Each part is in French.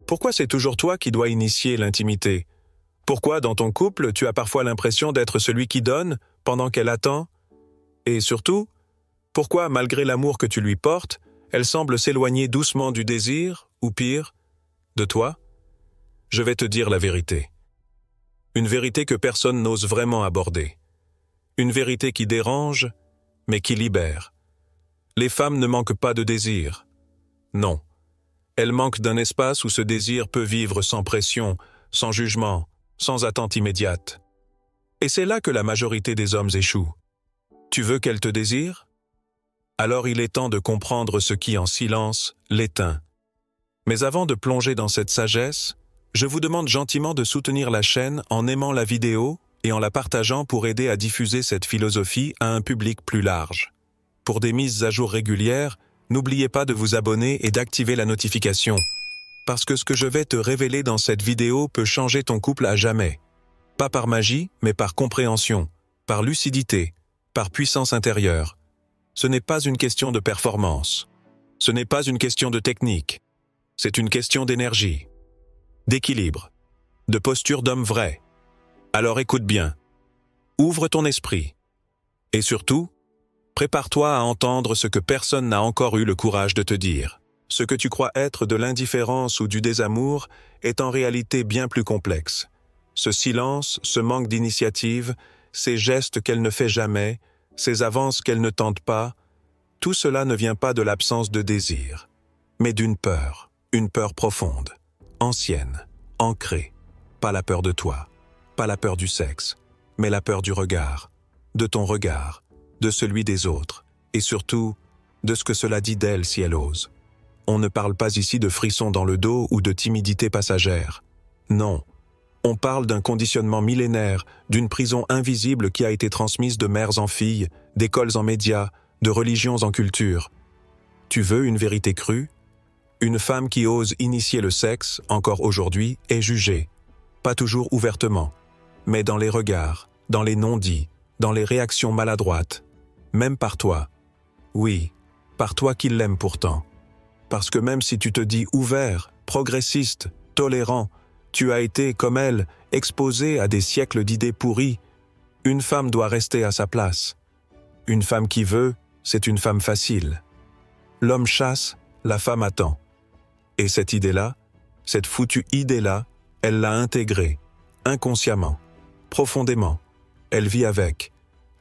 Pourquoi c'est toujours toi qui dois initier l'intimité? Pourquoi, dans ton couple, tu as parfois l'impression d'être celui qui donne, pendant qu'elle attend? Et surtout, pourquoi, malgré l'amour que tu lui portes, elle semble s'éloigner doucement du désir, ou pire, de toi? Je vais te dire la vérité. Une vérité que personne n'ose vraiment aborder. Une vérité qui dérange, mais qui libère. Les femmes ne manquent pas de désir. Non. Elles manquent d'un espace où ce désir peut vivre sans pression, sans jugement, sans attente immédiate. Et c'est là que la majorité des hommes échouent. Tu veux qu'elle te désire? Alors il est temps de comprendre ce qui, en silence, l'éteint. Mais avant de plonger dans cette sagesse, je vous demande gentiment de soutenir la chaîne en aimant la vidéo et en la partageant pour aider à diffuser cette philosophie à un public plus large. Pour des mises à jour régulières, n'oubliez pas de vous abonner et d'activer la notification, parce que ce que je vais te révéler dans cette vidéo peut changer ton couple à jamais. Pas par magie, mais par compréhension, par lucidité, par puissance intérieure. Ce n'est pas une question de performance. Ce n'est pas une question de technique. C'est une question d'énergie, d'équilibre, de posture d'homme vrai. Alors écoute bien. Ouvre ton esprit. Et surtout, prépare-toi à entendre ce que personne n'a encore eu le courage de te dire. Ce que tu crois être de l'indifférence ou du désamour est en réalité bien plus complexe. Ce silence, ce manque d'initiative, ces gestes qu'elle ne fait jamais, ces avances qu'elle ne tente pas, tout cela ne vient pas de l'absence de désir, mais d'une peur, une peur profonde, ancienne, ancrée. Pas la peur de toi, pas la peur du sexe, mais la peur du regard, de ton regard, de celui des autres, et surtout, de ce que cela dit d'elle si elle ose. On ne parle pas ici de frissons dans le dos ou de timidité passagère. Non, on parle d'un conditionnement millénaire, d'une prison invisible qui a été transmise de mères en filles, d'écoles en médias, de religions en culture. Tu veux une vérité crue? Une femme qui ose initier le sexe, encore aujourd'hui, est jugée. Pas toujours ouvertement, mais dans les regards, dans les non-dits, dans les réactions maladroites, même par toi. Oui, par toi qui l'aime pourtant. Parce que même si tu te dis ouvert, progressiste, tolérant, tu as été, comme elle, exposé à des siècles d'idées pourries. Une femme doit rester à sa place. Une femme qui veut, c'est une femme facile. L'homme chasse, la femme attend. Et cette idée-là, cette foutue idée-là, elle l'a intégrée, inconsciemment, profondément. Elle vit avec.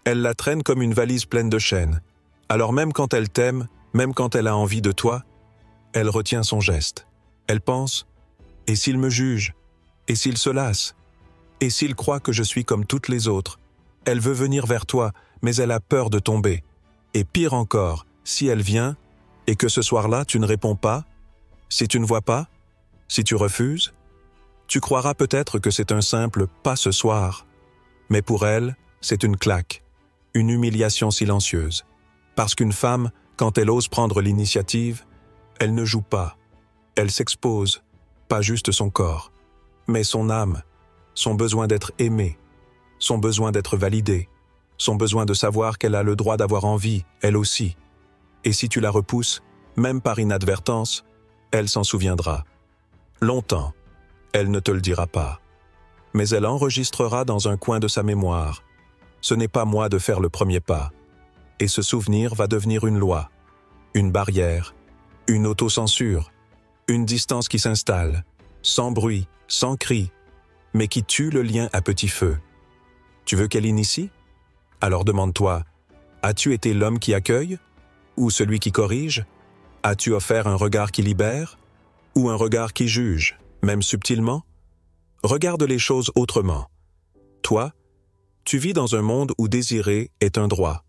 Elle la traîne comme une valise pleine de chaînes. Alors même quand elle t'aime, même quand elle a envie de toi, elle retient son geste. Elle pense, et s'il me juge? Et s'il se lasse? Et s'il croit que je suis comme toutes les autres? Elle veut venir vers toi, mais elle a peur de tomber. Et pire encore, si elle vient, et que ce soir-là tu ne réponds pas, si tu ne vois pas, si tu refuses, tu croiras peut-être que c'est un simple « pas ce soir ». Mais pour elle, c'est une claque, une humiliation silencieuse. Parce qu'une femme, quand elle ose prendre l'initiative, elle ne joue pas, elle s'expose, pas juste son corps, mais son âme, son besoin d'être aimée, son besoin d'être validée, son besoin de savoir qu'elle a le droit d'avoir envie, elle aussi. Et si tu la repousses, même par inadvertance, elle s'en souviendra. Longtemps, elle ne te le dira pas. Mais elle enregistrera dans un coin de sa mémoire. Ce n'est pas moi de faire le premier pas. Et ce souvenir va devenir une loi, une barrière, une autocensure, une distance qui s'installe, sans bruit, sans cri, mais qui tue le lien à petit feu. Tu veux qu'elle initie? Alors demande-toi, as-tu été l'homme qui accueille? Ou celui qui corrige? As-tu offert un regard qui libère? Ou un regard qui juge, même subtilement? Regarde les choses autrement. Toi, tu vis dans un monde où désirer est un droit,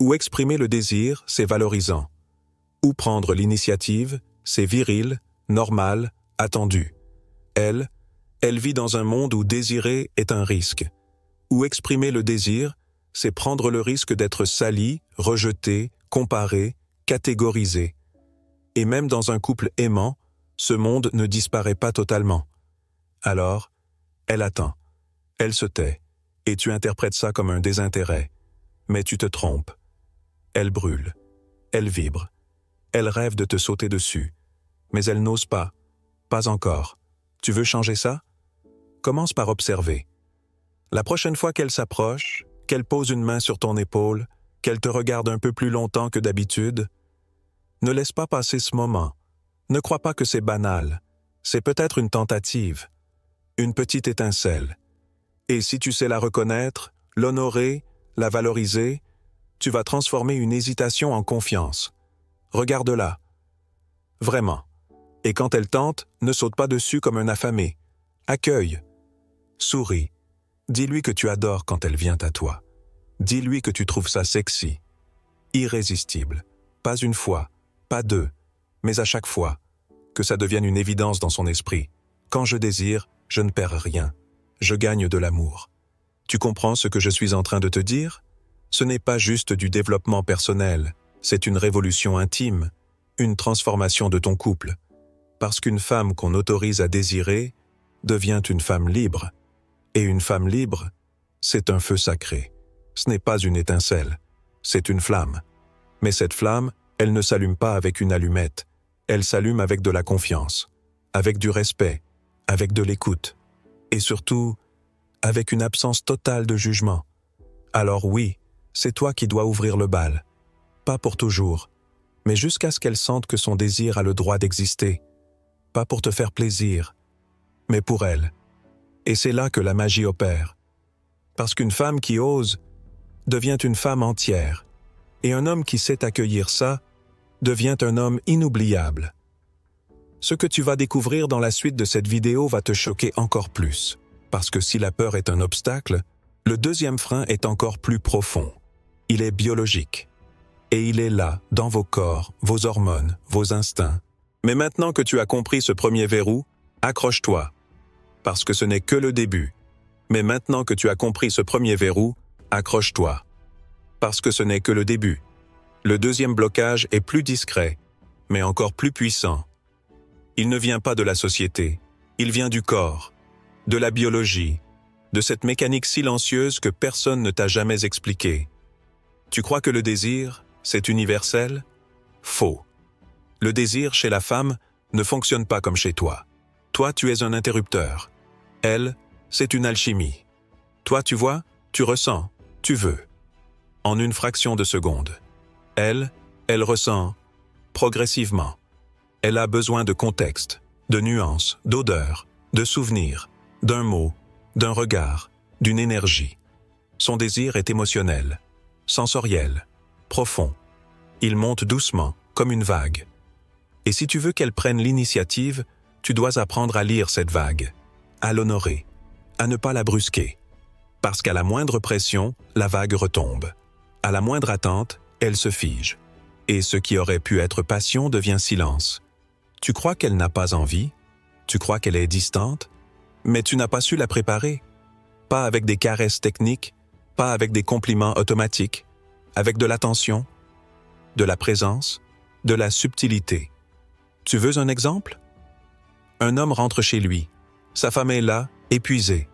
où exprimer le désir, c'est valorisant, où prendre l'initiative, c'est viril, normal, attendu. Elle vit dans un monde où désirer est un risque, où exprimer le désir, c'est prendre le risque d'être sali, rejeté, comparé, catégorisé. Et même dans un couple aimant, ce monde ne disparaît pas totalement. Alors, elle attend, elle se tait, et tu interprètes ça comme un désintérêt. Mais tu te trompes. Elle brûle, elle vibre, elle rêve de te sauter dessus, mais elle n'ose pas Pas encore. Tu veux changer ça? Commence par observer. La prochaine fois qu'elle s'approche, qu'elle pose une main sur ton épaule, qu'elle te regarde un peu plus longtemps que d'habitude, ne laisse pas passer ce moment. Ne crois pas que c'est banal. C'est peut-être une tentative, une petite étincelle. Et si tu sais la reconnaître, l'honorer, la valoriser, tu vas transformer une hésitation en confiance. Regarde-la. Vraiment. Et quand elle tente, ne saute pas dessus comme un affamé. Accueille. Souris. Dis-lui que tu adores quand elle vient à toi. Dis-lui que tu trouves ça sexy. Irrésistible. Pas une fois, pas deux, mais à chaque fois. Que ça devienne une évidence dans son esprit. Quand je désire, je ne perds rien. Je gagne de l'amour. Tu comprends ce que je suis en train de te dire? Ce n'est pas juste du développement personnel, c'est une révolution intime, une transformation de ton couple. Parce qu'une femme qu'on autorise à désirer devient une femme libre. Et une femme libre, c'est un feu sacré. Ce n'est pas une étincelle, c'est une flamme. Mais cette flamme, elle ne s'allume pas avec une allumette. Elle s'allume avec de la confiance, avec du respect, avec de l'écoute. Et surtout, avec une absence totale de jugement. Alors oui, c'est toi qui dois ouvrir le bal. Pas pour toujours, mais jusqu'à ce qu'elle sente que son désir a le droit d'exister. Pas pour te faire plaisir, mais pour elle. Et c'est là que la magie opère. Parce qu'une femme qui ose devient une femme entière. Et un homme qui sait accueillir ça devient un homme inoubliable. Ce que tu vas découvrir dans la suite de cette vidéo va te choquer encore plus. Parce que si la peur est un obstacle, le deuxième frein est encore plus profond. Il est biologique. Et il est là, dans vos corps, vos hormones, vos instincts. Mais maintenant que tu as compris ce premier verrou, accroche-toi. Parce que ce n'est que le début. Mais maintenant que tu as compris ce premier verrou, accroche-toi. Parce que ce n'est que le début. Le deuxième blocage est plus discret, mais encore plus puissant. Il ne vient pas de la société, il vient du corps, de la biologie, de cette mécanique silencieuse que personne ne t'a jamais expliquée. Tu crois que le désir, c'est universel? Faux. Le désir chez la femme ne fonctionne pas comme chez toi. Toi, tu es un interrupteur. Elle, c'est une alchimie. Toi, tu vois, tu ressens, tu veux. En une fraction de seconde. Elle ressent progressivement. Elle a besoin de contexte, de nuances, d'odeurs, de souvenirs, d'un mot, d'un regard, d'une énergie. Son désir est émotionnel, sensoriel, profond. Il monte doucement, comme une vague. Et si tu veux qu'elle prenne l'initiative, tu dois apprendre à lire cette vague, à l'honorer, à ne pas la brusquer. Parce qu'à la moindre pression, la vague retombe. À la moindre attente, elle se fige. Et ce qui aurait pu être passion devient silence. Tu crois qu'elle n'a pas envie? Tu crois qu'elle est distante? Mais tu n'as pas su la préparer. Pas avec des caresses techniques, pas avec des compliments automatiques, avec de l'attention, de la présence, de la subtilité. Tu veux un exemple? Un homme rentre chez lui. Sa femme est là, épuisée.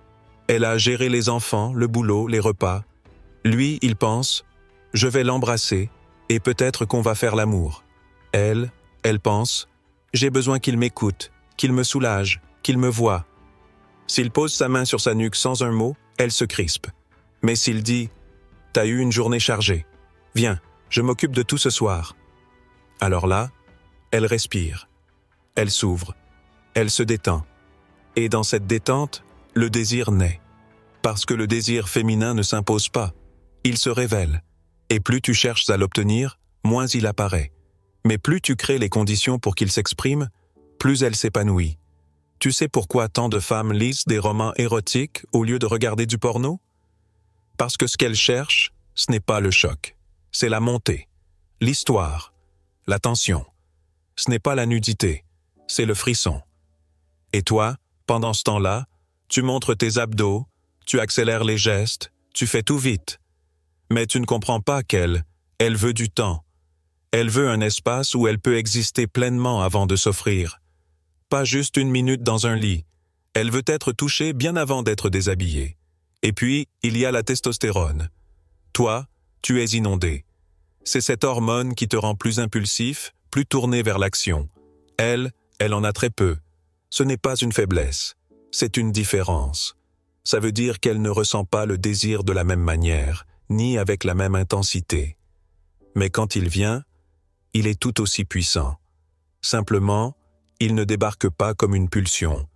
Elle a géré les enfants, le boulot, les repas. Lui, il pense, je vais l'embrasser et peut-être qu'on va faire l'amour. Elle pense, j'ai besoin qu'il m'écoute, qu'il me soulage, qu'il me voie. S'il pose sa main sur sa nuque sans un mot, elle se crispe. Mais s'il dit, t'as eu une journée chargée, viens, je m'occupe de tout ce soir. Alors là, elle respire, elle s'ouvre, elle se détend. Et dans cette détente, le désir naît. Parce que le désir féminin ne s'impose pas, il se révèle. Et plus tu cherches à l'obtenir, moins il apparaît. Mais plus tu crées les conditions pour qu'il s'exprime, plus elle s'épanouit. Tu sais pourquoi tant de femmes lisent des romans érotiques au lieu de regarder du porno? Parce que ce qu'elles cherchent, ce n'est pas le choc. C'est la montée, l'histoire, la tension. Ce n'est pas la nudité, c'est le frisson. Et toi, pendant ce temps-là, tu montres tes abdos, tu accélères les gestes, tu fais tout vite. Mais tu ne comprends pas qu'elle veut du temps. Elle veut un espace où elle peut exister pleinement avant de s'offrir. Pas juste une minute dans un lit. Elle veut être touchée bien avant d'être déshabillée. Et puis, il y a la testostérone. Toi, tu es inondé. C'est cette hormone qui te rend plus impulsif, plus tourné vers l'action. Elle en a très peu. Ce n'est pas une faiblesse, c'est une différence. Ça veut dire qu'elle ne ressent pas le désir de la même manière, ni avec la même intensité. Mais quand il vient, il est tout aussi puissant. Simplement, il ne débarque pas comme une pulsion.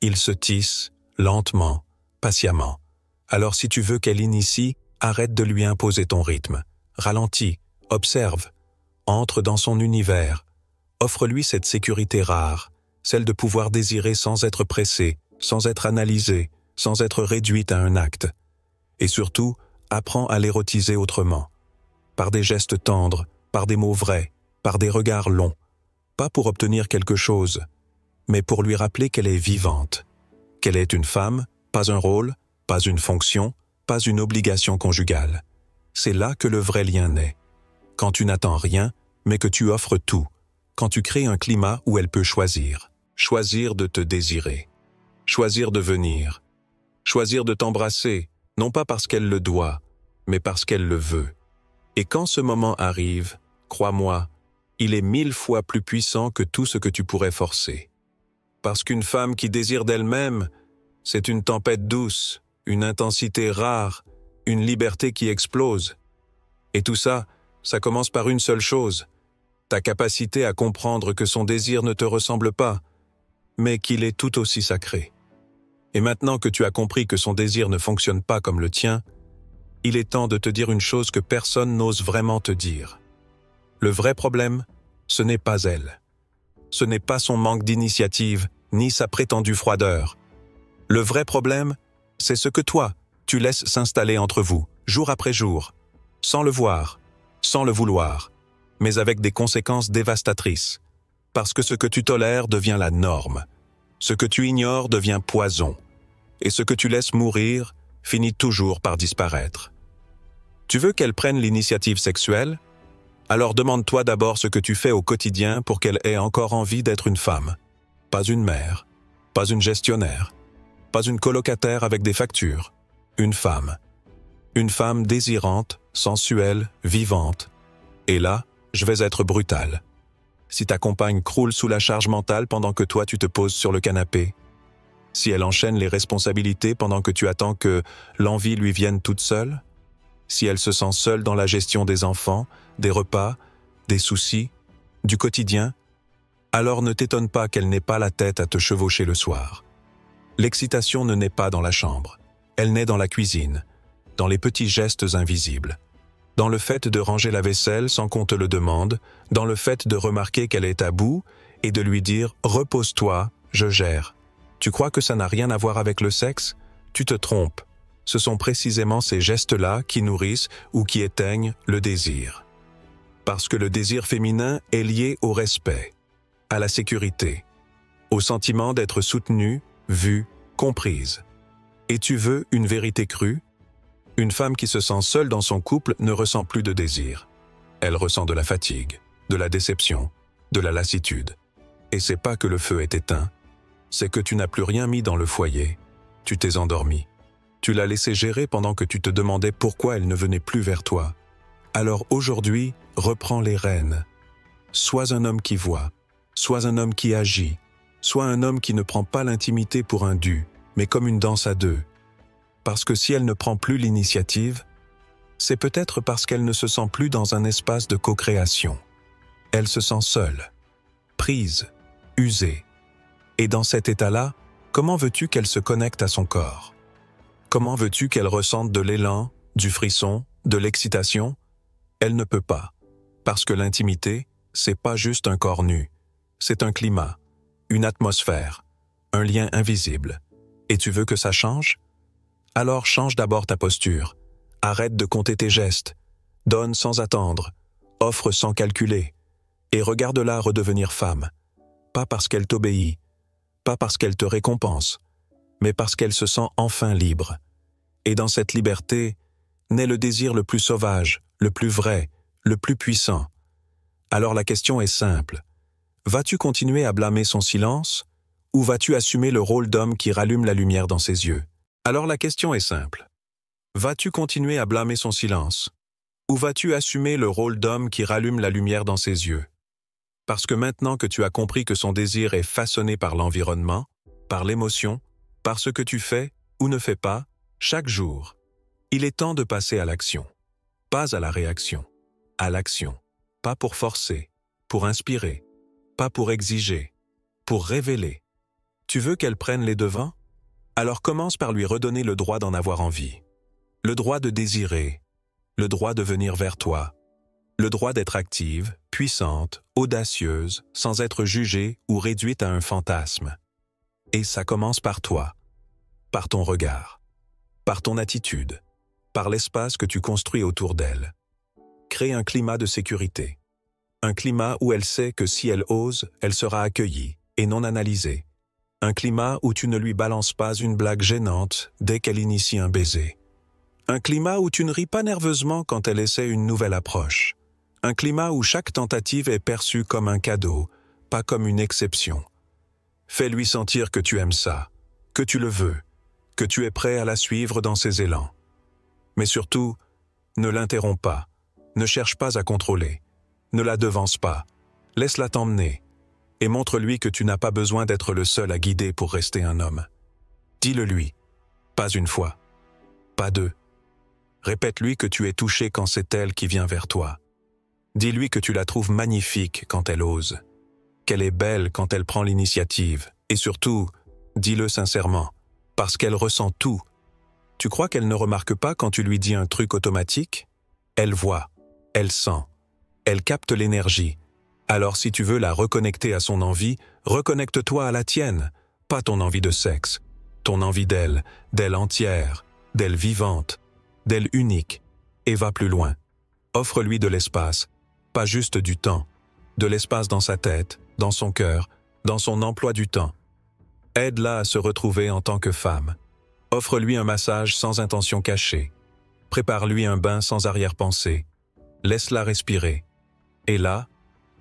Il se tisse, lentement, patiemment. Alors si tu veux qu'elle initie, arrête de lui imposer ton rythme. Ralentis, observe, entre dans son univers. Offre-lui cette sécurité rare, celle de pouvoir désirer sans être pressé, sans être analysé, sans être réduite à un acte. Et surtout, apprends à l'érotiser autrement. Par des gestes tendres, par des mots vrais, par des regards longs. Pas pour obtenir quelque chose, mais pour lui rappeler qu'elle est vivante, qu'elle est une femme, pas un rôle, pas une fonction, pas une obligation conjugale. C'est là que le vrai lien naît. Quand tu n'attends rien, mais que tu offres tout. Quand tu crées un climat où elle peut choisir. Choisir de te désirer. Choisir de venir. Choisir de t'embrasser, non pas parce qu'elle le doit, mais parce qu'elle le veut. Et quand ce moment arrive, crois-moi, il est 1000 fois plus puissant que tout ce que tu pourrais forcer. Parce qu'une femme qui désire d'elle-même, c'est une tempête douce, une intensité rare, une liberté qui explose. Et tout ça, ça commence par une seule chose, ta capacité à comprendre que son désir ne te ressemble pas, mais qu'il est tout aussi sacré. Et maintenant que tu as compris que son désir ne fonctionne pas comme le tien, il est temps de te dire une chose que personne n'ose vraiment te dire. Le vrai problème, ce n'est pas elle. Ce n'est pas son manque d'initiative, ni sa prétendue froideur. Le vrai problème, c'est ce que toi, tu laisses s'installer entre vous, jour après jour, sans le voir, sans le vouloir, mais avec des conséquences dévastatrices. Parce que ce que tu tolères devient la norme. Ce que tu ignores devient poison. Et ce que tu laisses mourir finit toujours par disparaître. Tu veux qu'elle prenne l'initiative sexuelle? Alors demande-toi d'abord ce que tu fais au quotidien pour qu'elle ait encore envie d'être une femme. Pas une mère, pas une gestionnaire, pas une colocataire avec des factures. Une femme. Une femme désirante, sensuelle, vivante. Et là, je vais être brutal. Si ta compagne croule sous la charge mentale pendant que toi tu te poses sur le canapé, si elle enchaîne les responsabilités pendant que tu attends que l'envie lui vienne toute seule, si elle se sent seule dans la gestion des enfants, des repas, des soucis, du quotidien, alors ne t'étonne pas qu'elle n'ait pas la tête à te chevaucher le soir. L'excitation ne naît pas dans la chambre, elle naît dans la cuisine, dans les petits gestes invisibles, dans le fait de ranger la vaisselle sans qu'on te le demande, dans le fait de remarquer qu'elle est à bout et de lui dire « Repose-toi, je gère ». Tu crois que ça n'a rien à voir avec le sexe? Tu te trompes. Ce sont précisément ces gestes-là qui nourrissent ou qui éteignent le désir. Parce que le désir féminin est lié au respect, à la sécurité, au sentiment d'être soutenue, vue, comprise. Et tu veux une vérité crue? Une femme qui se sent seule dans son couple ne ressent plus de désir. Elle ressent de la fatigue, de la déception, de la lassitude. Et c'est pas que le feu est éteint, c'est que tu n'as plus rien mis dans le foyer. Tu t'es endormi. Tu l'as laissée gérer pendant que tu te demandais pourquoi elle ne venait plus vers toi. Alors aujourd'hui, reprends les rênes. Sois un homme qui voit, sois un homme qui agit, sois un homme qui ne prend pas l'intimité pour un dû, mais comme une danse à deux. Parce que si elle ne prend plus l'initiative, c'est peut-être parce qu'elle ne se sent plus dans un espace de co-création. Elle se sent seule, prise, usée. Et dans cet état-là, comment veux-tu qu'elle se connecte à son corps? Comment veux-tu qu'elle ressente de l'élan, du frisson, de l'excitation? Elle ne peut pas, parce que l'intimité, c'est pas juste un corps nu, c'est un climat, une atmosphère, un lien invisible. Et tu veux que ça change? Alors change d'abord ta posture, arrête de compter tes gestes, donne sans attendre, offre sans calculer, et regarde-la redevenir femme, pas parce qu'elle t'obéit, pas parce qu'elle te récompense, mais parce qu'elle se sent enfin libre. Et dans cette liberté, naît le désir le plus sauvage, le plus vrai, le plus puissant. Alors la question est simple. Vas-tu continuer à blâmer son silence, ou vas-tu assumer le rôle d'homme qui rallume la lumière dans ses yeux? Alors la question est simple. Vas-tu continuer à blâmer son silence, ou vas-tu assumer le rôle d'homme qui rallume la lumière dans ses yeux? Parce que maintenant que tu as compris que son désir est façonné par l'environnement, par l'émotion, par ce que tu fais ou ne fais pas, chaque jour, il est temps de passer à l'action. Pas à la réaction, à l'action. Pas pour forcer, pour inspirer, pas pour exiger, pour révéler. Tu veux qu'elle prenne les devants? Alors commence par lui redonner le droit d'en avoir envie. Le droit de désirer, le droit de venir vers toi, le droit d'être active, puissante, audacieuse, sans être jugée ou réduite à un fantasme. Et ça commence par toi, par ton regard, par ton attitude, par l'espace que tu construis autour d'elle. Crée un climat de sécurité. Un climat où elle sait que si elle ose, elle sera accueillie et non analysée. Un climat où tu ne lui balances pas une blague gênante dès qu'elle initie un baiser. Un climat où tu ne ris pas nerveusement quand elle essaie une nouvelle approche. Un climat où chaque tentative est perçue comme un cadeau, pas comme une exception. Fais-lui sentir que tu aimes ça, que tu le veux, que tu es prêt à la suivre dans ses élans. Mais surtout, ne l'interromps pas, ne cherche pas à contrôler, ne la devance pas, laisse-la t'emmener, et montre-lui que tu n'as pas besoin d'être le seul à guider pour rester un homme. Dis-le lui, pas une fois, pas deux. Répète-lui que tu es touché quand c'est elle qui vient vers toi. Dis-lui que tu la trouves magnifique quand elle ose, qu'elle est belle quand elle prend l'initiative, et surtout, dis-le sincèrement, parce qu'elle ressent tout. Tu crois qu'elle ne remarque pas quand tu lui dis un truc automatique? Elle voit, elle sent, elle capte l'énergie. Alors si tu veux la reconnecter à son envie, reconnecte-toi à la tienne, pas ton envie de sexe, ton envie d'elle entière, d'elle vivante, d'elle unique, et va plus loin. Offre-lui de l'espace, pas juste du temps, de l'espace dans sa tête, dans son cœur, dans son emploi du temps. Aide-la à se retrouver en tant que femme. Offre-lui un massage sans intention cachée. Prépare-lui un bain sans arrière-pensée. Laisse-la respirer. Et là,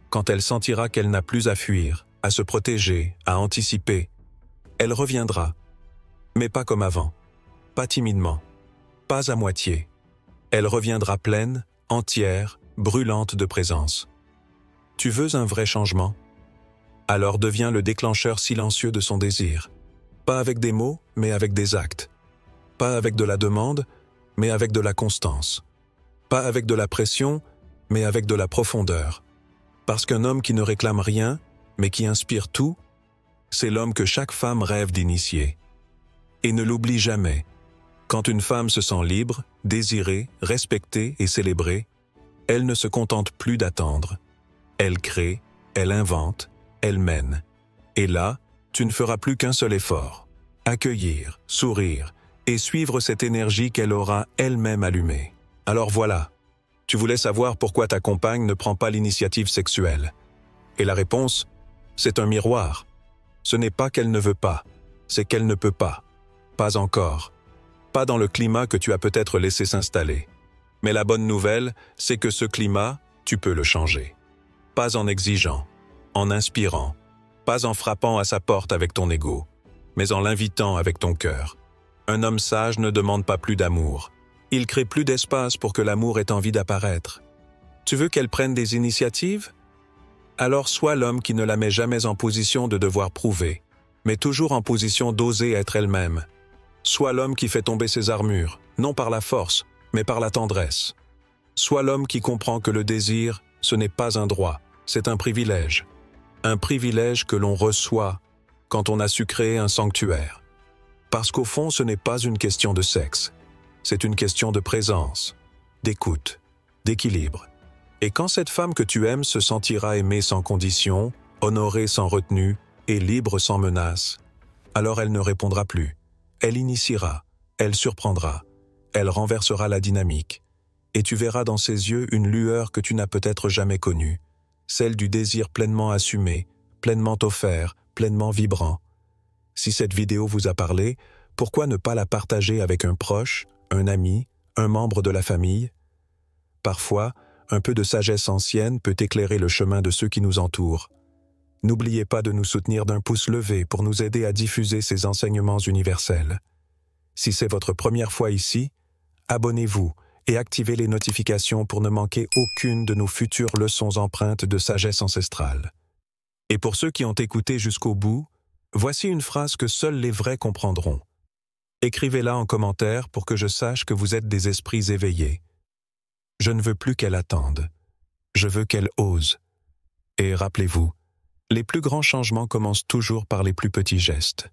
quand elle sentira qu'elle n'a plus à fuir, à se protéger, à anticiper, elle reviendra. Mais pas comme avant, pas timidement, pas à moitié. Elle reviendra pleine, entière, brûlante de présence. Tu veux un vrai changement? Alors deviens le déclencheur silencieux de son désir. Pas avec des mots, mais avec des actes. Pas avec de la demande, mais avec de la constance. Pas avec de la pression, mais avec de la profondeur. Parce qu'un homme qui ne réclame rien, mais qui inspire tout, c'est l'homme que chaque femme rêve d'initier. Et ne l'oublie jamais. Quand une femme se sent libre, désirée, respectée et célébrée, elle ne se contente plus d'attendre. Elle crée, elle invente, elle mène. Et là, tu ne feras plus qu'un seul effort. Accueillir, sourire et suivre cette énergie qu'elle aura elle-même allumée. Alors voilà, tu voulais savoir pourquoi ta compagne ne prend pas l'initiative sexuelle. Et la réponse, c'est un miroir. Ce n'est pas qu'elle ne veut pas, c'est qu'elle ne peut pas. Pas encore. Pas dans le climat que tu as peut-être laissé s'installer. Mais la bonne nouvelle, c'est que ce climat, tu peux le changer. Pas en exigeant, en inspirant, pas en frappant à sa porte avec ton ego, mais en l'invitant avec ton cœur. Un homme sage ne demande pas plus d'amour. Il crée plus d'espace pour que l'amour ait envie d'apparaître. Tu veux qu'elle prenne des initiatives? Alors sois l'homme qui ne la met jamais en position de devoir prouver, mais toujours en position d'oser être elle-même. Sois l'homme qui fait tomber ses armures, non par la force, mais par la tendresse. Sois l'homme qui comprend que le désir, ce n'est pas un droit, c'est un privilège. Un privilège que l'on reçoit quand on a su créer un sanctuaire. Parce qu'au fond, ce n'est pas une question de sexe. C'est une question de présence, d'écoute, d'équilibre. Et quand cette femme que tu aimes se sentira aimée sans condition, honorée sans retenue et libre sans menace, alors elle ne répondra plus. Elle initiera, elle surprendra, elle renversera la dynamique. Et tu verras dans ses yeux une lueur que tu n'as peut-être jamais connue, celle du désir pleinement assumé, pleinement offert, pleinement vibrant. Si cette vidéo vous a parlé, pourquoi ne pas la partager avec un proche, un ami, un membre de la famille? Parfois, un peu de sagesse ancienne peut éclairer le chemin de ceux qui nous entourent. N'oubliez pas de nous soutenir d'un pouce levé pour nous aider à diffuser ces enseignements universels. Si c'est votre première fois ici, abonnez-vous et activez les notifications pour ne manquer aucune de nos futures leçons empreintes de sagesse ancestrale. Et pour ceux qui ont écouté jusqu'au bout, voici une phrase que seuls les vrais comprendront. Écrivez-la en commentaire pour que je sache que vous êtes des esprits éveillés. Je ne veux plus qu'elle attende. Je veux qu'elle ose. Et rappelez-vous, les plus grands changements commencent toujours par les plus petits gestes.